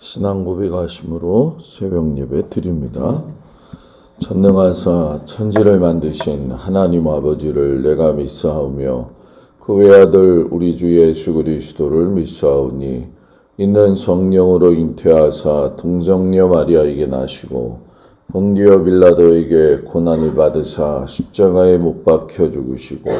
신앙 고백하심으로 새벽 예배 드립니다. 전능하사 천지를 만드신 하나님 아버지를 내가 믿사오며 그 외아들 우리 주 예수 그리스도를 믿사오니 있는 성령으로 잉태하사 동정녀 마리아에게 나시고 본디오 빌라도에게 고난을 받으사 십자가에 못 박혀 죽으시고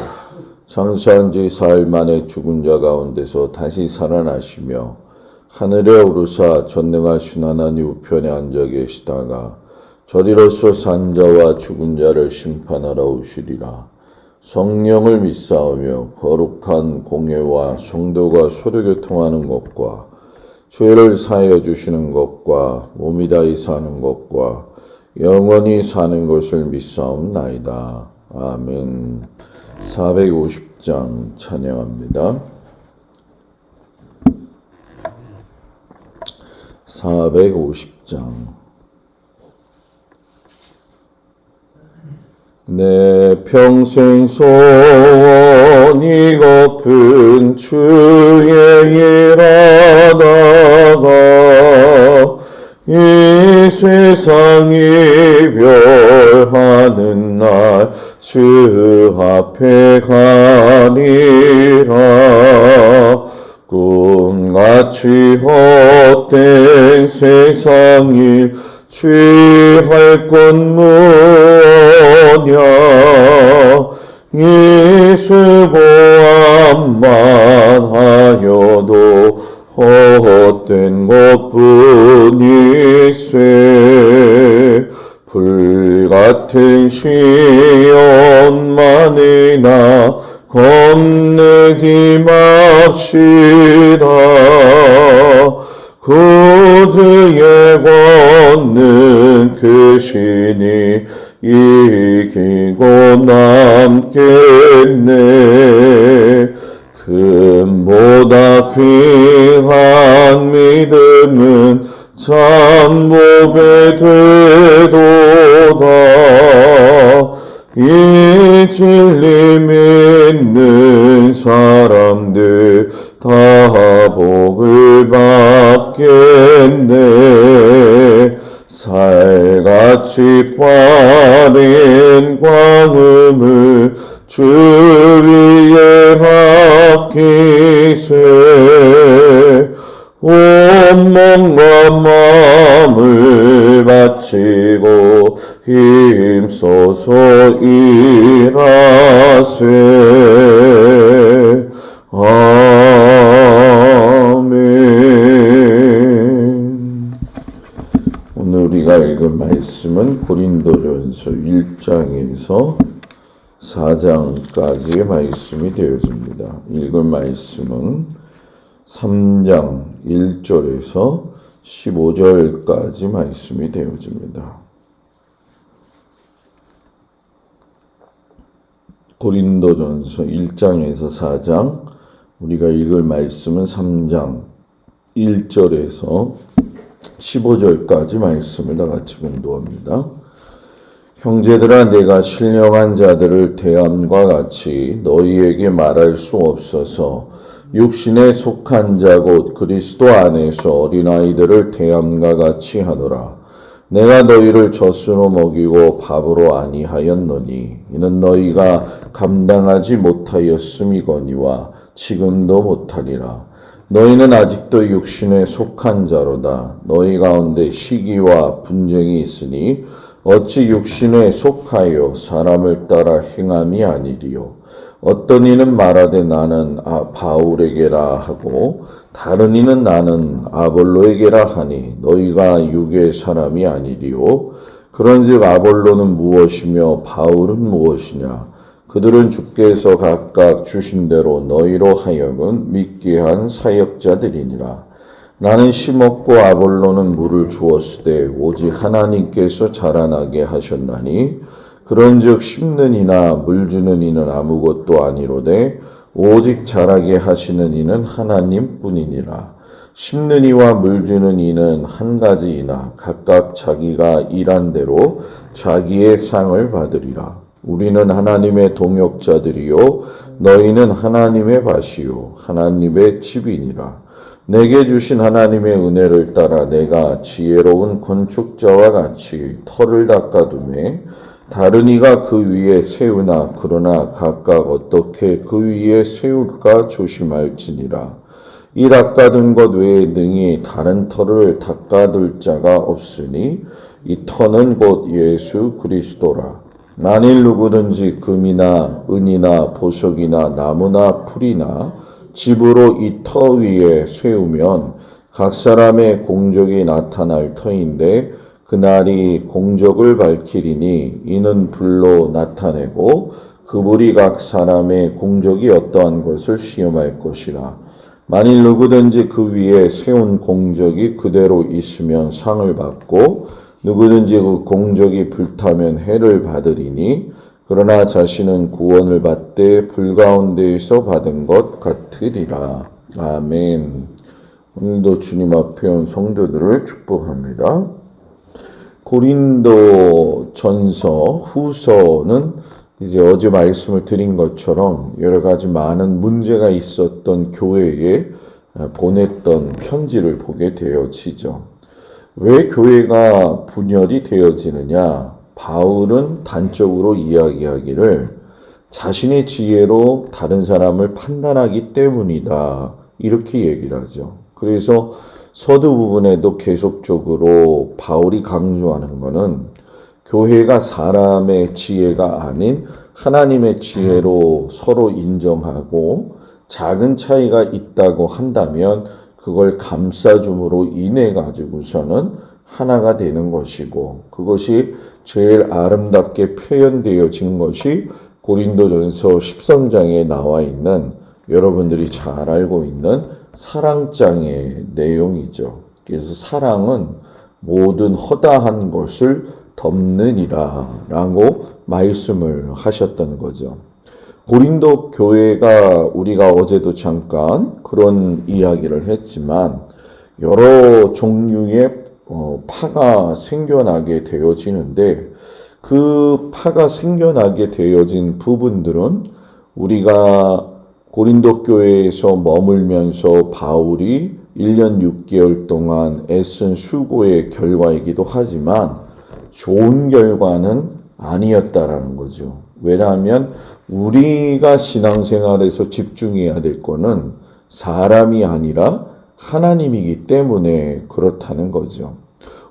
장사한 지 사흘 만에 죽은 자 가운데서 다시 살아나시며 하늘에 오르사 전능하신 하나님 우편에 앉아 계시다가 저리로서 산 자와 죽은 자를 심판하러 오시리라. 성령을 믿사오며 거룩한 공예와 성도가 서로교통하는 것과 죄를 사하여 주시는 것과 몸이 다히 사는 것과 영원히 사는 것을 믿사옵나이다. 아멘. 450장 찬양합니다. 450장. 내 평생 소원이 고픈 주의 일하다가 이 세상 이별하는 날 주 앞에 가리라. 꿈같이 헛된 세상이 취할 것 무엇냐. 예수 보암만 하여도 헛된 것뿐이세. 불같은 시련만이나 겁내지 맙시다. 구주의 권능 그 신이 이기고 남겠네. 금보다 귀한 믿음은 참복에 되도다. 이 진리 믿는 사람들 다 복을 받겠네. 살같이 빠른 광음을 주 위에 맡기세. 온몸과 마음을 바치고 힘써서 일하세. 아멘. 오늘 우리가 읽을 말씀은 고린도전서 1장에서 4장까지의 말씀이 되어집니다. 읽을 말씀은 3장 1절에서 15절까지 말씀이 되어집니다. 고린도전서 1장에서 4장, 우리가 읽을 말씀은 3장 1절에서 15절까지 말씀을 다 같이 공독합니다. 형제들아, 내가 신령한 자들을 대함과 같이 너희에게 말할 수 없어서 육신에 속한 자 곧 그리스도 안에서 어린아이들을 대함과 같이 하노라. 내가 너희를 젖으로 먹이고 밥으로 아니하였노니 이는 너희가 감당하지 못하였음이거니와 지금도 못하리라. 너희는 아직도 육신에 속한 자로다. 너희 가운데 시기와 분쟁이 있으니 어찌 육신에 속하여 사람을 따라 행함이 아니리요. 어떤 이는 말하되 나는 바울에게라 하고 다른 이는 나는 아볼로에게라 하니 너희가 육의 사람이 아니리요. 그런즉 아볼로는 무엇이며 바울은 무엇이냐. 그들은 주께서 각각 주신 대로 너희로 하여금 믿게 한 사역자들이니라. 나는 심었고 아볼로는 물을 주었으되 오직 하나님께서 자라나게 하셨나니 그런즉 심는 이나 물 주는 이는 아무것도 아니로되 오직 자라게 하시는 이는 하나님뿐이니라. 심는 이와 물 주는 이는 한 가지이나 각각 자기가 일한 대로 자기의 상을 받으리라. 우리는 하나님의 동역자들이요 너희는 하나님의 밭이요 하나님의 집이니라. 내게 주신 하나님의 은혜를 따라 내가 지혜로운 건축자와 같이 터를 닦아두매 다른 이가 그 위에 세우나 그러나 각각 어떻게 그 위에 세울까 조심할지니라. 이 닦아둔 것 외에 능히 다른 터를 닦아둘 자가 없으니 이 터는 곧 예수 그리스도라. 만일 누구든지 금이나 은이나 보석이나 나무나 풀이나 집으로 이 터 위에 세우면 각 사람의 공적이 나타날 터인데 그날이 공적을 밝히리니 이는 불로 나타내고 그 불이 각 사람의 공적이 어떠한 것을 시험할 것이라. 만일 누구든지 그 위에 세운 공적이 그대로 있으면 상을 받고 누구든지 그 공적이 불타면 해를 받으리니 그러나 자신은 구원을 받되 불 가운데에서 받은 것 같으리라. 아멘. 오늘도 주님 앞에 온 성도들을 축복합니다. 고린도 전서 후서는 이제 어제 말씀을 드린 것처럼 여러 가지 많은 문제가 있었던 교회에 보냈던 편지를 보게 되어지죠. 왜 교회가 분열이 되어지느냐? 바울은 단적으로 이야기하기를 자신의 지혜로 다른 사람을 판단하기 때문이다. 이렇게 얘기를 하죠. 그래서 서두 부분에도 계속적으로 바울이 강조하는 것은 교회가 사람의 지혜가 아닌 하나님의 지혜로 서로 인정하고 작은 차이가 있다고 한다면 그걸 감싸줌으로 인해 가지고서는 하나가 되는 것이고 그것이 제일 아름답게 표현되어진 것이 고린도전서 13장에 나와 있는 여러분들이 잘 알고 있는 사랑장의 내용이죠. 그래서 사랑은 모든 허다한 것을 덮느니라 라고 말씀을 하셨던 거죠. 고린도 교회가 우리가 어제도 잠깐 그런 이야기를 했지만 여러 종류의 파가 생겨나게 되어지는데 그 파가 생겨나게 되어진 부분들은 우리가 고린도 교회에서 머물면서 바울이 1년 6개월 동안 애쓴 수고의 결과이기도 하지만 좋은 결과는 아니었다라는 거죠. 왜냐하면 우리가 신앙생활에서 집중해야 될 거는 사람이 아니라 하나님이기 때문에 그렇다는 거죠.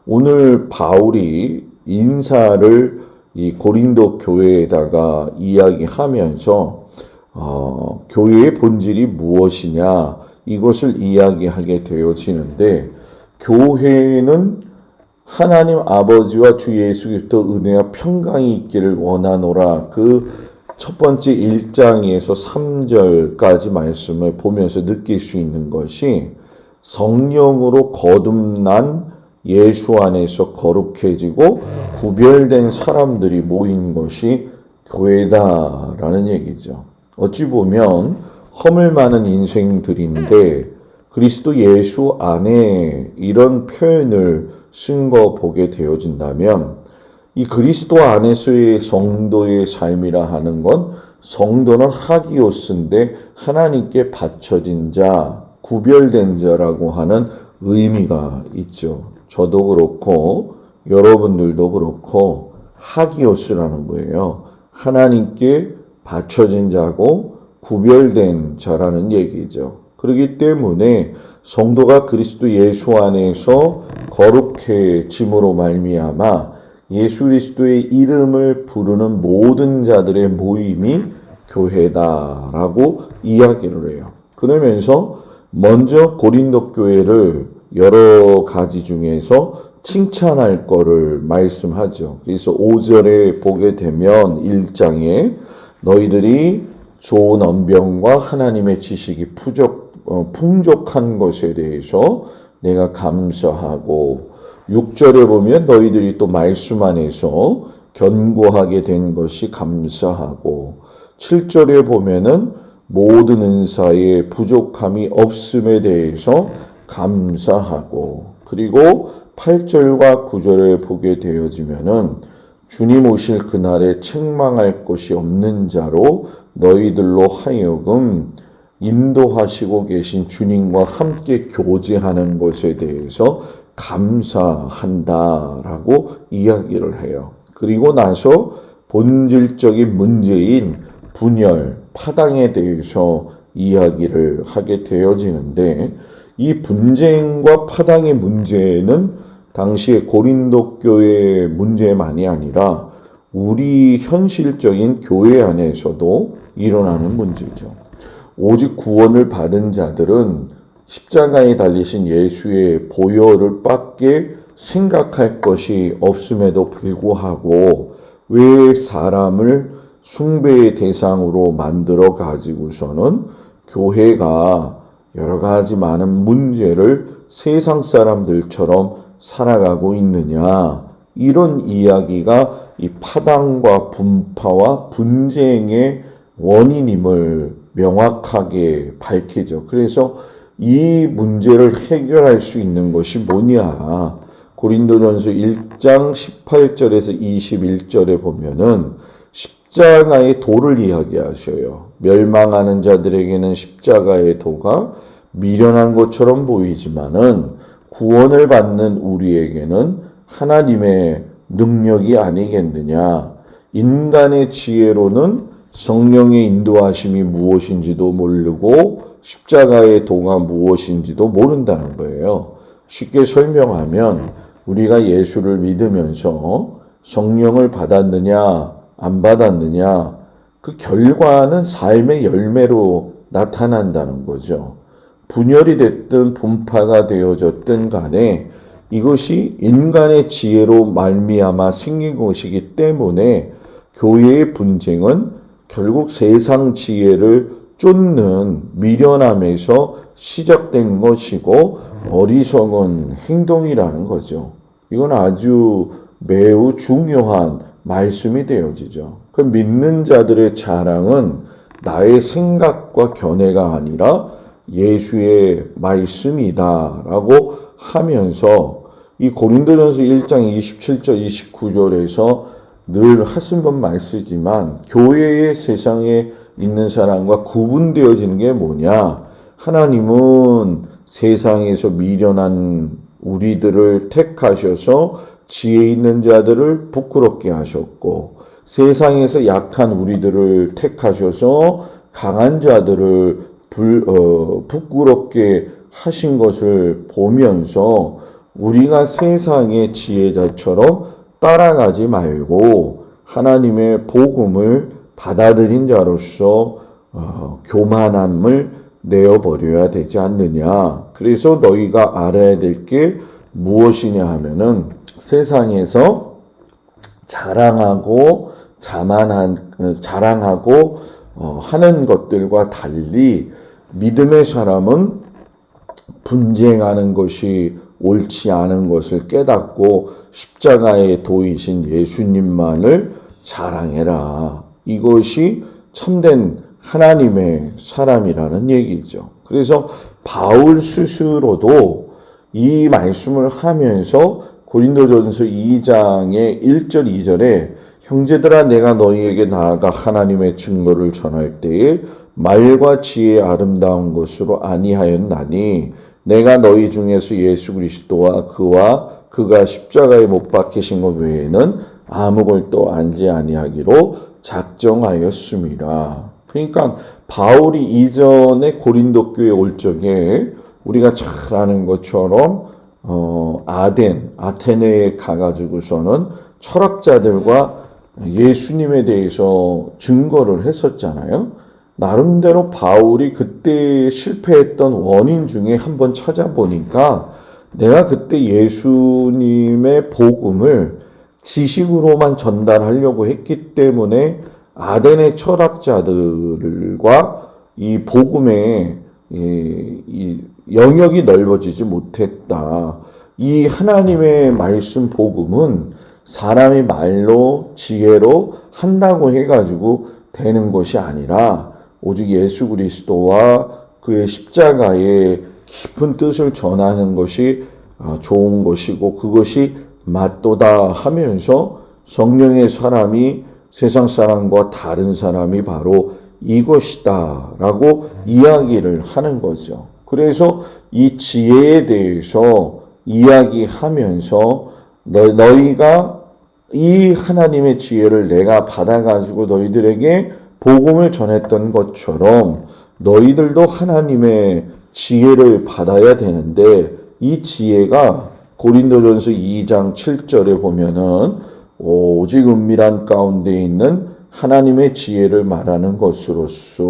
오늘 바울이 인사를 이 고린도 교회에다가 이야기하면서 교회의 본질이 무엇이냐 이것을 이야기하게 되어지는데 교회는 하나님 아버지와 주 예수 그리스도 은혜와 평강이 있기를 원하노라. 그 첫 번째 1장에서 3절까지 말씀을 보면서 느낄 수 있는 것이 성령으로 거듭난 예수 안에서 거룩해지고 구별된 사람들이 모인 것이 교회다라는 얘기죠. 어찌 보면 허물 많은 인생들인데 그리스도 예수 안에 이런 표현을 쓴 거 보게 되어진다면 이 그리스도 안에서의 성도의 삶이라 하는 건 성도는 하기오스인데 하나님께 바쳐진 자, 구별된 자라고 하는 의미가 있죠. 저도 그렇고 여러분들도 그렇고 하기오스라는 거예요. 하나님께 바쳐진 자고 구별된 자라는 얘기죠. 그렇기 때문에 성도가 그리스도 예수 안에서 거룩해짐으로 말미암아 예수 그리스도의 이름을 부르는 모든 자들의 모임이 교회다라고 이야기를 해요. 그러면서 먼저 고린도 교회를 여러 가지 중에서 칭찬할 거를 말씀하죠. 그래서 5절에 보게 되면 1장에 너희들이 좋은 언변과 하나님의 지식이 풍족한 것에 대해서 내가 감사하고 6절에 보면 너희들이 또 말씀 안에서 견고하게 된 것이 감사하고 7절에 보면은 모든 은사에 부족함이 없음에 대해서 감사하고 그리고 8절과 9절에 보게 되어지면은 주님 오실 그날에 책망할 것이 없는 자로 너희들로 하여금 인도하시고 계신 주님과 함께 교제하는 것에 대해서 감사한다라고 이야기를 해요. 그리고 나서 본질적인 문제인 분열, 파당에 대해서 이야기를 하게 되어지는데, 이 분쟁과 파당의 문제는 당시에 고린도 교회의 문제만이 아니라 우리 현실적인 교회 안에서도 일어나는 문제죠. 오직 구원을 받은 자들은 십자가에 달리신 예수의 보혈을 밖에 생각할 것이 없음에도 불구하고 왜 사람을 숭배의 대상으로 만들어 가지고서는 교회가 여러 가지 많은 문제를 세상 사람들처럼 살아가고 있느냐, 이런 이야기가 이 파당과 분파와 분쟁의 원인임을 명확하게 밝히죠. 그래서 이 문제를 해결할 수 있는 것이 뭐냐, 고린도전서 1장 18절에서 21절에 보면은 십자가의 도를 이야기하셔요. 멸망하는 자들에게는 십자가의 도가 미련한 것처럼 보이지만은 구원을 받는 우리에게는 하나님의 능력이 아니겠느냐. 인간의 지혜로는 성령의 인도하심이 무엇인지도 모르고 십자가의 도가 무엇인지도 모른다는 거예요. 쉽게 설명하면 우리가 예수를 믿으면서 성령을 받았느냐 안 받았느냐, 그 결과는 삶의 열매로 나타난다는 거죠. 분열이 됐든 분파가 되어졌든 간에 이것이 인간의 지혜로 말미암아 생긴 것이기 때문에 교회의 분쟁은 결국 세상 지혜를 쫓는 미련함에서 시작된 것이고 어리석은 행동이라는 거죠. 이건 아주 매우 중요한 말씀이 되어지죠. 그 믿는 자들의 자랑은 나의 생각과 견해가 아니라 예수의 말씀이다라고 하면서 이 고린도전서 1장 27절 29절에서 늘 하신번 말씀이지만 교회의 세상에 있는 사람과 구분되어지는 게 뭐냐, 하나님은 세상에서 미련한 우리들을 택하셔서 지혜 있는 자들을 부끄럽게 하셨고 세상에서 약한 우리들을 택하셔서 강한 자들을 부끄럽게 하신 것을 보면서 우리가 세상의 지혜자처럼 따라가지 말고 하나님의 복음을 받아들인 자로서 교만함을 내어버려야 되지 않느냐. 그래서 너희가 알아야 될 게 무엇이냐 하면은 세상에서 자랑하고 하는 것들과 달리 믿음의 사람은 분쟁하는 것이 옳지 않은 것을 깨닫고 십자가의 도이신 예수님만을 자랑해라. 이것이 참된 하나님의 사람이라는 얘기죠. 그래서 바울 스스로도 이 말씀을 하면서 고린도전서 2장의 1절 2절에 형제들아 내가 너희에게 나아가 하나님의 증거를 전할 때에 말과 지혜의 아름다운 것으로 아니하였나니 내가 너희 중에서 예수 그리스도와 그가 십자가에 못 박히신 것 외에는 아무것도 알지 아니하기로 작정하였습니다. 그러니까 바울이 이전에 고린도 교회에 올 적에 우리가 잘 아는 것처럼 아테네에 가가지고서는 철학자들과 예수님에 대해서 증거를 했었잖아요. 나름대로 바울이 그때 실패했던 원인 중에 한번 찾아보니까 내가 그때 예수님의 복음을 지식으로만 전달하려고 했기 때문에 아테네 철학자들과 이 복음의 이 영역이 넓어지지 못했다. 이 하나님의 말씀 복음은 사람이 말로 지혜로 한다고 해가지고 되는 것이 아니라 오직 예수 그리스도와 그의 십자가의 깊은 뜻을 전하는 것이 좋은 것이고 그것이 맞도다 하면서 성령의 사람이 세상 사람과 다른 사람이 바로 이것이다 라고 이야기를 하는 거죠. 그래서 이 지혜에 대해서 이야기하면서 너희가 이 하나님의 지혜를 내가 받아가지고 너희들에게 복음을 전했던 것처럼 너희들도 하나님의 지혜를 받아야 되는데, 이 지혜가 고린도전서 2장 7절에 보면은 오직 은밀한 가운데 있는 하나님의 지혜를 말하는 것으로서,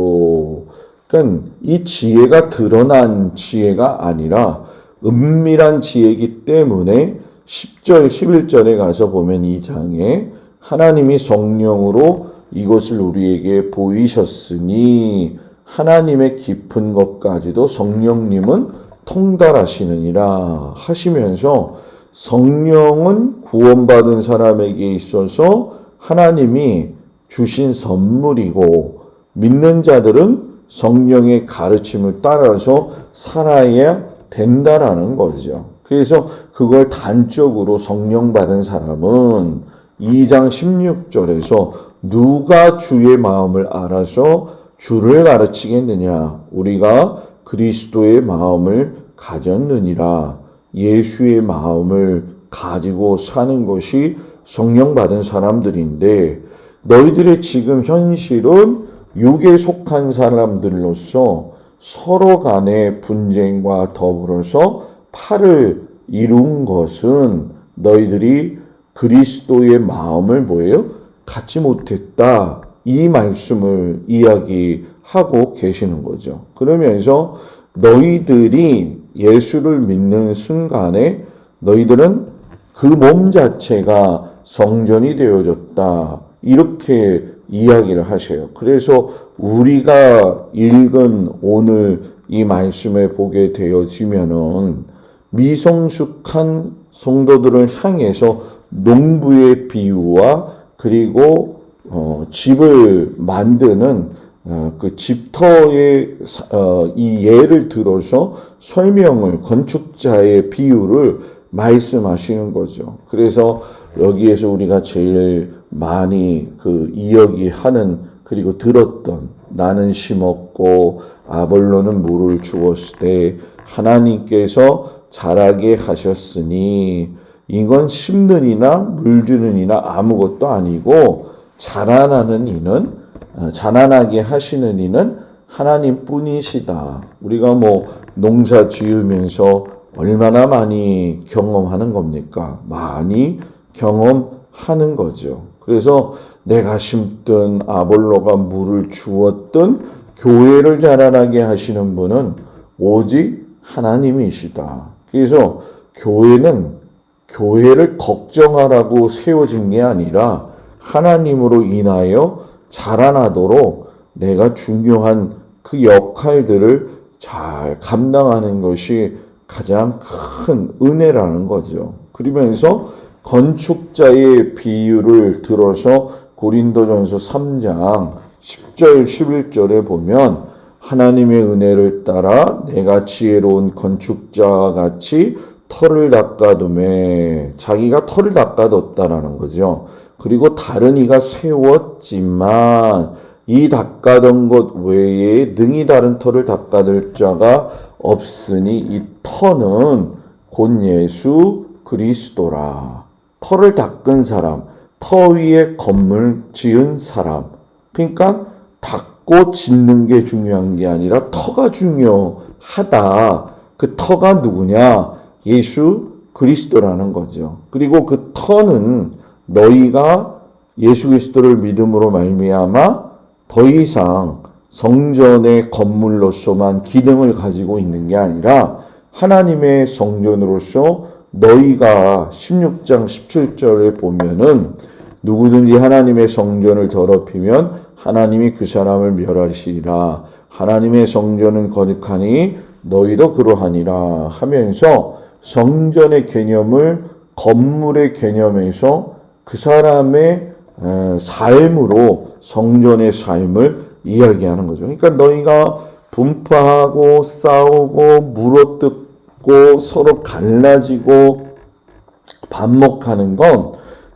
그러니까 이 지혜가 드러난 지혜가 아니라 은밀한 지혜이기 때문에 10절 11절에 가서 보면 이 장에 하나님이 성령으로 이것을 우리에게 보이셨으니 하나님의 깊은 것까지도 성령님은 통달하시느니라 하시면서, 성령은 구원받은 사람에게 있어서 하나님이 주신 선물이고 믿는 자들은 성령의 가르침을 따라서 살아야 된다라는 거죠. 그래서 그걸 단적으로 성령 받은 사람은 2장 16절에서 누가 주의 마음을 알아서 주를 가르치겠느냐, 우리가 그리스도의 마음을 가졌느니라. 예수의 마음을 가지고 사는 것이 성령 받은 사람들인데, 너희들의 지금 현실은 육에 속한 사람들로서 서로 간의 분쟁과 더불어서 팔을 이룬 것은 너희들이 그리스도의 마음을 뭐예요? 갖지 못했다. 이 말씀을 이야기하고 계시는 거죠. 그러면서 너희들이 예수를 믿는 순간에 너희들은 그 몸 자체가 성전이 되어졌다. 이렇게 이야기를 하셔요. 그래서 우리가 읽은 오늘 이 말씀을 보게 되어지면은 미성숙한 성도들을 향해서 농부의 비유와 그리고 집을 만드는 그 집터의 이 예를 들어서 설명을, 건축자의 비유를 말씀하시는 거죠. 그래서 여기에서 우리가 제일 많이 그 이야기하는, 그리고 들었던, 나는 심었고 아볼로는 물을 주었을 때 하나님께서 자라게 하셨으니, 이건 심는 이나 물 주는 이나 아무것도 아니고 자라나게 하시는 이는 하나님 뿐이시다. 우리가 농사 지으면서 얼마나 많이 경험하는 겁니까? 많이 경험하는 거죠. 그래서 내가 심든 아볼로가 물을 주었든 교회를 자라나게 하시는 분은 오직 하나님이시다. 그래서 교회를 걱정하라고 세워진 게 아니라 하나님으로 인하여 자라나도록 내가 중요한 그 역할들을 잘 감당하는 것이 가장 큰 은혜라는 거죠. 그러면서 건축자의 비유를 들어서 고린도전서 3장 10절 11절에 보면, 하나님의 은혜를 따라 내가 지혜로운 건축자와 같이 터를 닦아두매, 자기가 터를 닦아뒀다라는 거죠. 그리고 다른 이가 세웠지만 이 닦아둔 것 외에 능히 다른 터를 닦아둘 자가 없으니 이 터는 곧 예수 그리스도라. 터를 닦은 사람, 터 위에 건물 지은 사람. 그러니까 닦고 짓는 게 중요한 게 아니라 터가 중요하다. 그 터가 누구냐? 예수 그리스도라는 거죠. 그리고 그 터는 너희가 예수 그리스도를 믿음으로 말미암아 더 이상 성전의 건물로서만 기능을 가지고 있는 게 아니라 하나님의 성전으로서 너희가 16장 17절에 보면은 누구든지 하나님의 성전을 더럽히면 하나님이 그 사람을 멸하시리라. 하나님의 성전은 거룩하니 너희도 그러하니라 하면서 성전의 개념을 건물의 개념에서 그 사람의 삶으로 성전의 삶을 이야기하는 거죠. 그러니까 너희가 분파하고 싸우고 물어뜯고 서로 갈라지고 반목하는 건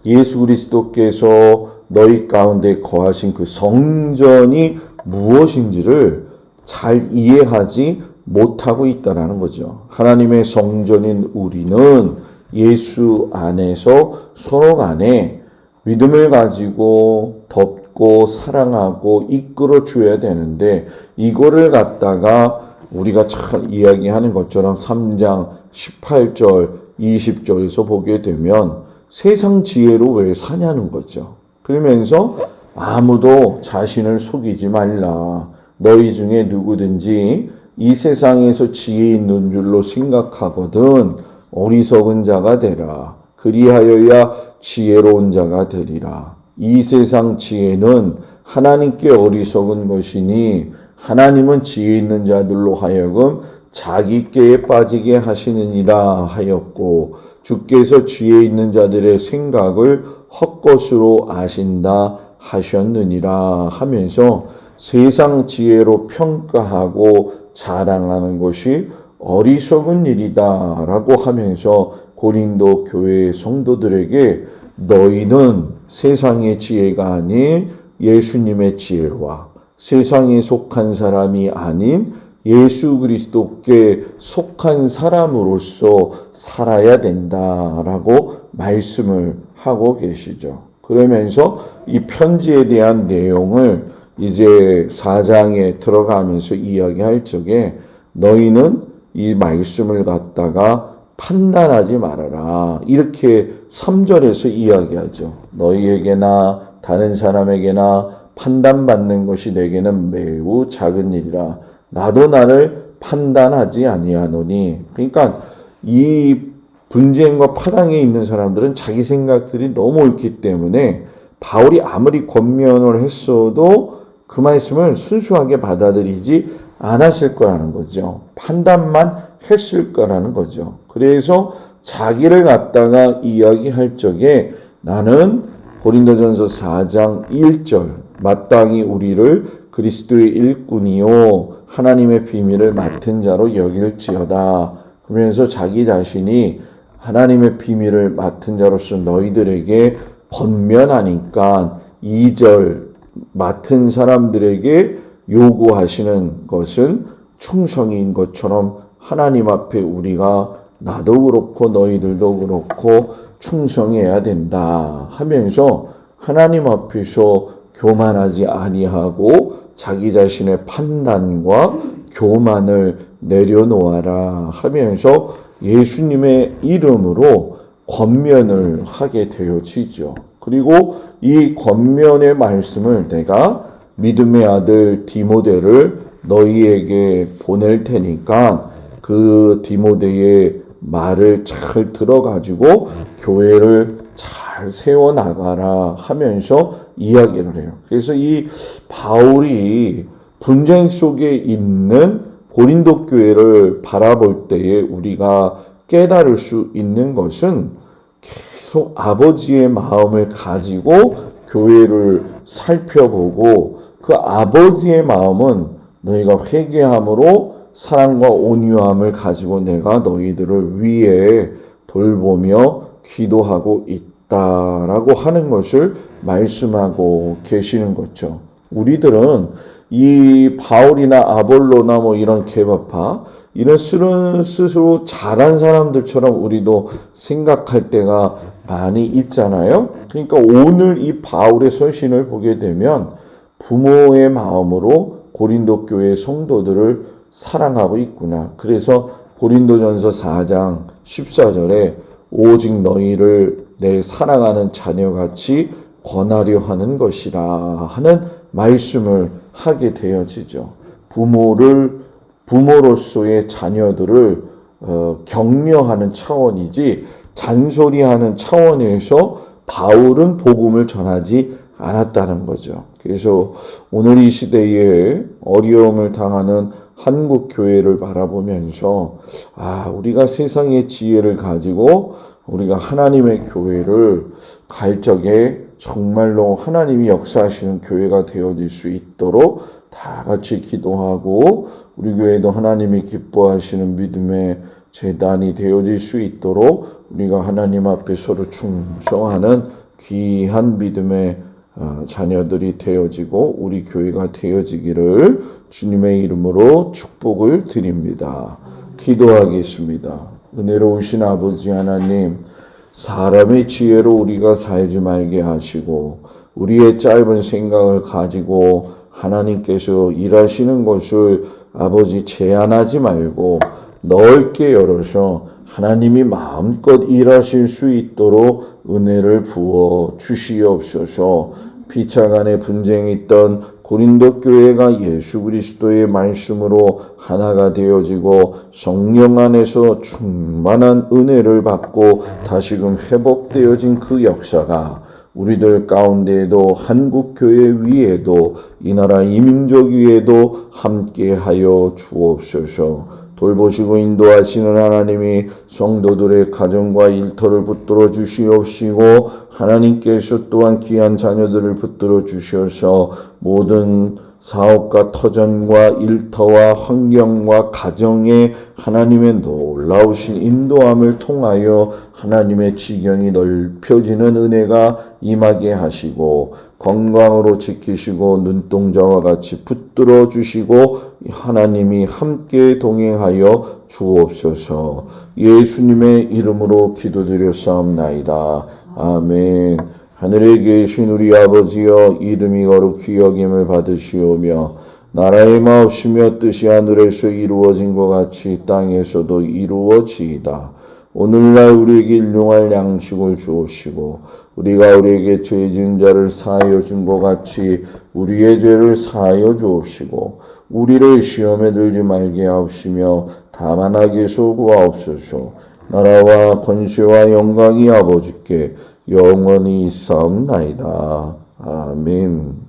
예수 그리스도께서 너희 가운데 거하신 그 성전이 무엇인지를 잘 이해하지 못하고 있다는 거죠. 하나님의 성전인 우리는 예수 안에서 서로 간에 믿음을 가지고 덮고 사랑하고 이끌어 줘야 되는데, 이거를 갖다가 우리가 잘 이야기하는 것처럼 3장 18절 20절에서 보게 되면 세상 지혜로 왜 사냐는 거죠. 그러면서 아무도 자신을 속이지 말라. 너희 중에 누구든지 이 세상에서 지혜 있는 줄로 생각하거든 어리석은 자가 되라. 그리하여야 지혜로운 자가 되리라. 이 세상 지혜는 하나님께 어리석은 것이니 하나님은 지혜 있는 자들로 하여금 자기 꾀에 빠지게 하시느니라 하였고, 주께서 지혜 있는 자들의 생각을 헛것으로 아신다 하셨느니라 하면서 세상 지혜로 평가하고 자랑하는 것이 어리석은 일이다 라고 하면서 고린도 교회 성도들에게 너희는 세상의 지혜가 아닌 예수님의 지혜와 세상에 속한 사람이 아닌 예수 그리스도께 속한 사람으로서 살아야 된다라고 말씀을 하고 계시죠. 그러면서 이 편지에 대한 내용을 이제 4장에 들어가면서 이야기할 적에 너희는 이 말씀을 갖다가 판단하지 말아라. 이렇게 3절에서 이야기하죠. 너희에게나 다른 사람에게나 판단받는 것이 내게는 매우 작은 일이라. 나도 나를 판단하지 아니하노니. 그러니까 이 분쟁과 파당에 있는 사람들은 자기 생각들이 너무 옳기 때문에 바울이 아무리 권면을 했어도 그 말씀을 순수하게 받아들이지 않았을 거라는 거죠. 판단만 했을 거라는 거죠. 그래서 자기를 갖다가 이야기할 적에 나는 고린도전서 4장 1절 마땅히 우리를 그리스도의 일꾼이요 하나님의 비밀을 맡은 자로 여길지어다. 그러면서 자기 자신이 하나님의 비밀을 맡은 자로서 너희들에게 권면하니까 2절 맡은 사람들에게 요구하시는 것은 충성인 것처럼 하나님 앞에 우리가 나도 그렇고 너희들도 그렇고 충성해야 된다 하면서 하나님 앞에서 교만하지 아니하고 자기 자신의 판단과 교만을 내려놓아라 하면서 예수님의 이름으로 권면을 하게 되어지죠. 그리고 이 권면의 말씀을 내가 믿음의 아들 디모데를 너희에게 보낼 테니까 그 디모데의 말을 잘 들어가지고 교회를 잘 세워나가라 하면서 이야기를 해요. 그래서 이 바울이 분쟁 속에 있는 고린도 교회를 바라볼 때에 우리가 깨달을 수 있는 것은 계속 아버지의 마음을 가지고 교회를 살펴보고 그 아버지의 마음은 너희가 회개함으로 사랑과 온유함을 가지고 내가 너희들을 위해 돌보며 기도하고 있다라고 하는 것을 말씀하고 계시는 거죠. 우리들은 이 바울이나 아볼로나 뭐 이런 개바파 이런 스스로 잘한 사람들처럼 우리도 생각할 때가 많이 있잖아요. 그러니까 오늘 이 바울의 서신을 보게 되면 부모의 마음으로 고린도 교회 성도들을 사랑하고 있구나. 그래서 고린도전서 4장 14절에 오직 너희를 내 사랑하는 자녀같이 권하려 하는 것이라 하는 말씀을 하게 되어지죠. 부모로서의 자녀들을 격려하는 차원이지 잔소리하는 차원에서 바울은 복음을 전하지 않았다는 거죠. 그래서 오늘 이 시대에 어려움을 당하는 한국 교회를 바라보면서 우리가 세상의 지혜를 가지고 우리가 하나님의 교회를 갈 적에 정말로 하나님이 역사하시는 교회가 되어질 수 있도록 다 같이 기도하고 우리 교회도 하나님이 기뻐하시는 믿음의 제단이 되어질 수 있도록 우리가 하나님 앞에 서로 충성하는 귀한 믿음의 자녀들이 되어지고 우리 교회가 되어지기를 주님의 이름으로 축복을 드립니다. 기도하겠습니다. 은혜로우신 아버지 하나님, 사람의 지혜로 우리가 살지 말게 하시고 우리의 짧은 생각을 가지고 하나님께서 일하시는 것을 아버지 제한하지 말고 넓게 열어서 하나님이 마음껏 일하실 수 있도록 은혜를 부어 주시옵소서. 피차간에 분쟁이 있던 고린도 교회가 예수 그리스도의 말씀으로 하나가 되어지고 성령 안에서 충만한 은혜를 받고 다시금 회복되어진 그 역사가 우리들 가운데에도 한국교회 위에도 이 나라 이민족 위에도 함께하여 주옵소서. 돌보시고 인도하시는 하나님이 성도들의 가정과 일터를 붙들어 주시옵시고 하나님께서 또한 귀한 자녀들을 붙들어 주셔서 모든 사업과 터전과 일터와 환경과 가정에 하나님의 놀라우신 인도함을 통하여 하나님의 지경이 넓혀지는 은혜가 임하게 하시고 건강으로 지키시고 눈동자와 같이 붙들어 주시고 하나님이 함께 동행하여 주옵소서. 예수님의 이름으로 기도드렸사옵나이다. 아멘. 하늘에 계신 우리 아버지여, 이름이 거룩히 여김을 받으시오며 나라의 마옵시며 뜻이 하늘에서 이루어진 것 같이 땅에서도 이루어지이다. 오늘날 우리에게 일용할 양식을 주옵시고 우리가 우리에게 죄 지은 자를 사하여 준 것 같이 우리의 죄를 사하여 주옵시고 우리를 시험에 들지 말게 하옵시며 다만 악에서 구하옵소서. 나라와 권세와 영광이 아버지께 영원히 있사옵나이다. 아멘.